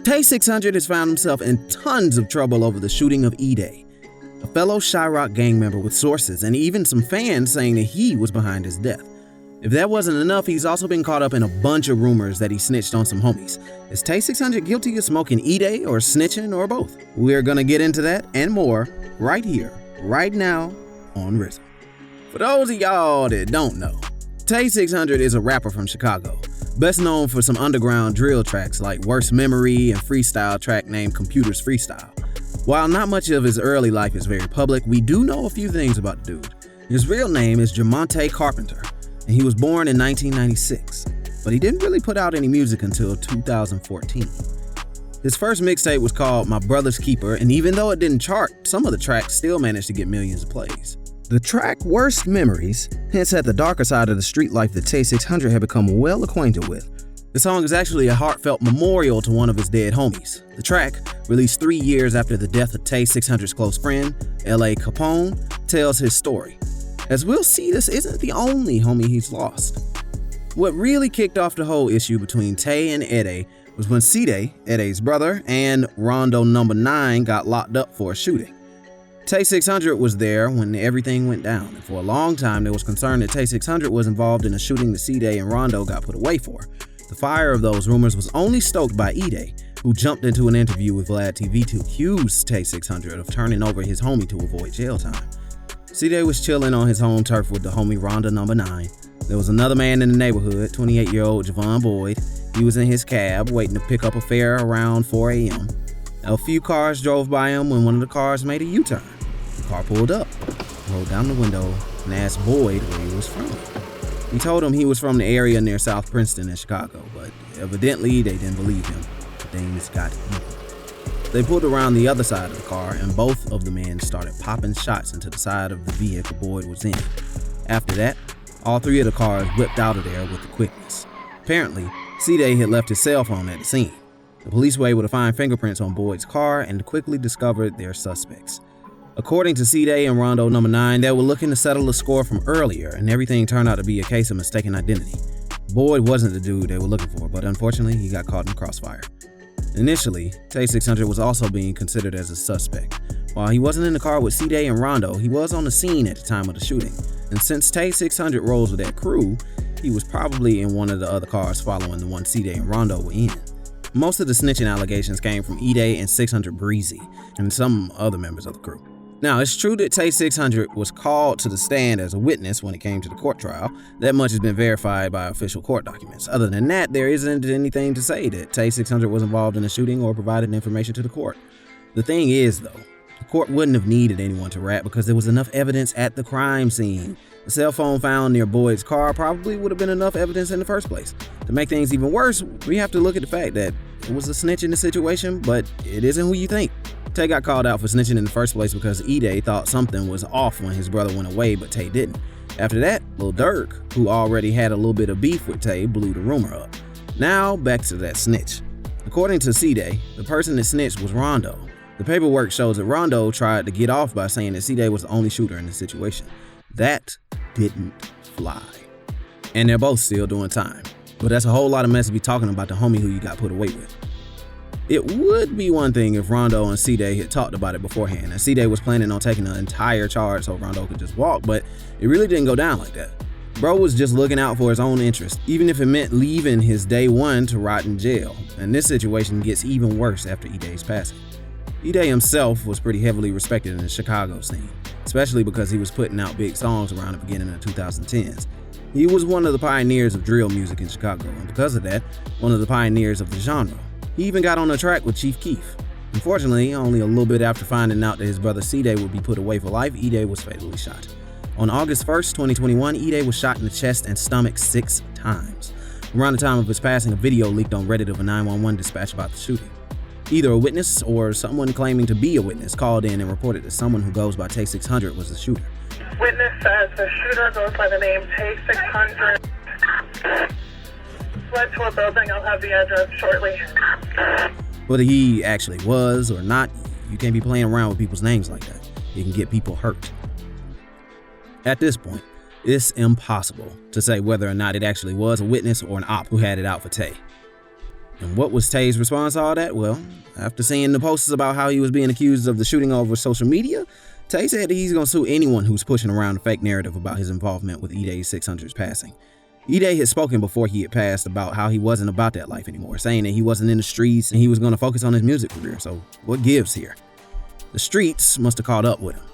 Tay 600 has found himself in tons of trouble over the shooting of Edai, a fellow Chiraq gang member with sources and even some fans saying that he was behind his death. If that wasn't enough, he's also been caught up in a bunch of rumors that he snitched on some homies. Is Tay 600 guilty of smoking Edai or snitching or both? We're gonna get into that and more right here, right now on Rizzle. For those of y'all that don't know, Tay 600 is a rapper from Chicago, best known for some underground drill tracks like Worst Memory and freestyle track named Computers Freestyle. While not much of his early life is very public, we do know a few things about the dude. His real name is Jer-mon-tay Carpenter, and he was born in 1996, but he didn't really put out any music until 2014. His first mixtape was called My Brother's Keeper, and even though it didn't chart, some of the tracks still managed to get millions of plays. The track Worst Memories hints at the darker side of the street life that Tay 600 had become well acquainted with. The song is actually a heartfelt memorial to one of his dead homies. The track, released 3 years after the death of Tay 600's close friend, L.A. Capone, tells his story. As we'll see, this isn't the only homie he's lost. What really kicked off the whole issue between Tay and Edai was when Sidai, Edai's brother, and Rondo No. 9 got locked up for a shooting. Tay 600 was there when everything went down, and for a long time there was concern that Tay 600 was involved in a shooting that Sidai and Rondo got put away for. The fire of those rumors was only stoked by Edai, who jumped into an interview with Vlad TV to accuse Tay 600 of turning over his homie to avoid jail time. Sidai was chilling on his home turf with the homie Rondo No. 9. There was another man in the neighborhood, 28-year-old Javon Boyd. He was in his cab waiting to pick up a fare around 4 a.m. A few cars drove by him when one of the cars made a U-turn. The car pulled up, rolled down the window, and asked Boyd where he was from. He told him he was from the area near South Princeton in Chicago, but evidently they didn't believe him. Things got evil. They pulled around the other side of the car, and both of the men started popping shots into the side of the vehicle Boyd was in. After that, all three of the cars whipped out of there with quickness. Apparently, Sidai had left his cell phone at the scene. The police were able to find fingerprints on Boyd's car and quickly discovered their suspects. According to Sidai and Rondo No. 9, they were looking to settle a score from earlier, and everything turned out to be a case of mistaken identity. Boyd wasn't the dude they were looking for, but unfortunately, he got caught in the crossfire. Initially, Tay 600 was also being considered as a suspect. While he wasn't in the car with Sidai and Rondo, he was on the scene at the time of the shooting. And since Tay 600 rolls with that crew, he was probably in one of the other cars following the one Sidai and Rondo were in. Most of the snitching allegations came from Edai and 600 Breezy, and some other members of the crew. Now, it's true that Tay 600 was called to the stand as a witness when it came to the court trial. That much has been verified by official court documents. Other than that, there isn't anything to say that Tay 600 was involved in the shooting or provided information to the court. The thing is, though, the court wouldn't have needed anyone to rap because there was enough evidence at the crime scene. The cell phone found near Boyd's car probably would have been enough evidence in the first place. To make things even worse, we have to look at the fact that it was a snitch in the situation, but it isn't who you think. Tay got called out for snitching in the first place because Edai thought something was off when his brother went away, but Tay didn't. After that, Lil Durk, who already had a little bit of beef with Tay, blew the rumor up. Now, back to that snitch. According to Sidai, the person that snitched was Rondo. The paperwork shows that Rondo tried to get off by saying that Sidai was the only shooter in the situation. That didn't fly. And they're both still doing time. But that's a whole lot of mess to be talking about the homie who you got put away with. It would be one thing if Rondo and Sidai had talked about it beforehand, and Sidai was planning on taking the entire charge so Rondo could just walk, but it really didn't go down like that. Bro was just looking out for his own interest, even if it meant leaving his day one to rot in jail, and this situation gets even worse after Edai's passing. Edai himself was pretty heavily respected in the Chicago scene, especially because he was putting out big songs around the beginning of the 2010s. He was one of the pioneers of drill music in Chicago, and because of that, one of the pioneers of the genre. He even got on a track with Chief Keef. Unfortunately, only a little bit after finding out that his brother Sidai would be put away for life, Edai was fatally shot. On August 1st, 2021, Edai was shot in the chest and stomach 6 times. Around the time of his passing, a video leaked on Reddit of a 911 dispatch about the shooting. Either a witness or someone claiming to be a witness called in and reported that someone who goes by Tay 600 was the shooter. Witness says the shooter goes by the name Tay 600. Fled to a building. I'll have the address shortly. Whether he actually was or not, you can't be playing around with people's names like that. It can get people hurt. At this point, it's impossible to say whether or not it actually was a witness or an op who had it out for Tay. And what was Tay's response to all that? Well, after seeing the posts about how he was being accused of the shooting over social media, Tay said that he's going to sue anyone who's pushing around a fake narrative about his involvement with Edai 600's passing. Edai had spoken before he had passed about how he wasn't about that life anymore, saying that he wasn't in the streets and he was going to focus on his music career. So what gives here? The streets must have caught up with him.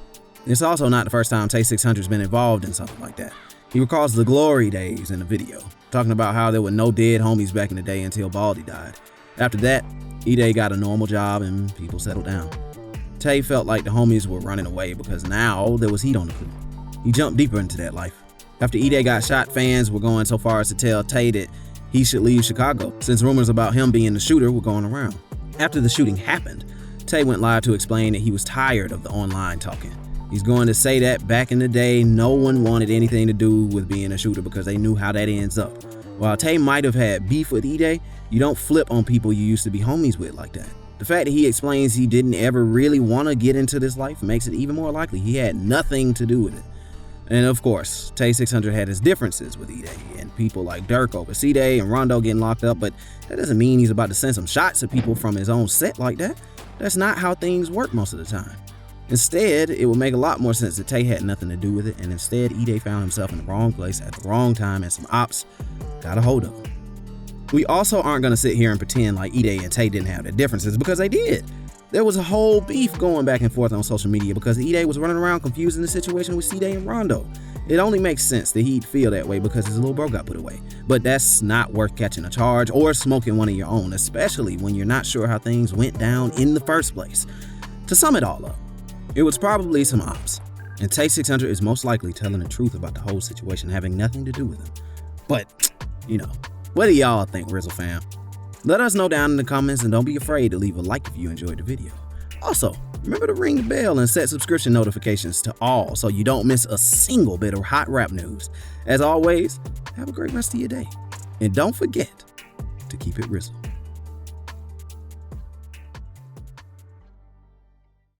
It's also not the first time Tay 600's been involved in something like that. He recalls the glory days in the video, talking about how there were no dead homies back in the day until Baldy died. After that, Edai got a normal job and people settled down. Tay felt like the homies were running away because now there was heat on the crew. He jumped deeper into that life. After Edai got shot, fans were going so far as to tell Tay that he should leave Chicago, since rumors about him being the shooter were going around. After the shooting happened, Tay went live to explain that he was tired of the online talking. He's going to say that back in the day, no one wanted anything to do with being a shooter because they knew how that ends up. While Tay might have had beef with Edai, you don't flip on people you used to be homies with like that. The fact that he explains he didn't ever really want to get into this life makes it even more likely he had nothing to do with it. And of course, Tay 600 had his differences with Edai and people like Dirk over C-Day and Rondo getting locked up, but that doesn't mean he's about to send some shots at people from his own set like that. That's not how things work most of the time. Instead, it would make a lot more sense that Tay had nothing to do with it, and instead Edai found himself in the wrong place at the wrong time and some ops got a hold of him. We also aren't going to sit here and pretend like Edai and Tay didn't have their differences, because they did. There was a whole beef going back and forth on social media because Edai was running around confusing the situation with C-Day and Rondo. It only makes sense that he'd feel that way because his little bro got put away. But that's not worth catching a charge or smoking one of your own, especially when you're not sure how things went down in the first place. To sum it all up, it was probably some ops, and Tay 600 is most likely telling the truth about the whole situation having nothing to do with him. But, what do y'all think, Rizzle fam? Let us know down in the comments, and don't be afraid to leave a like if you enjoyed the video. Also, remember to ring the bell and set subscription notifications to all so you don't miss a single bit of hot rap news. As always, have a great rest of your day. And don't forget to keep it Rizzle.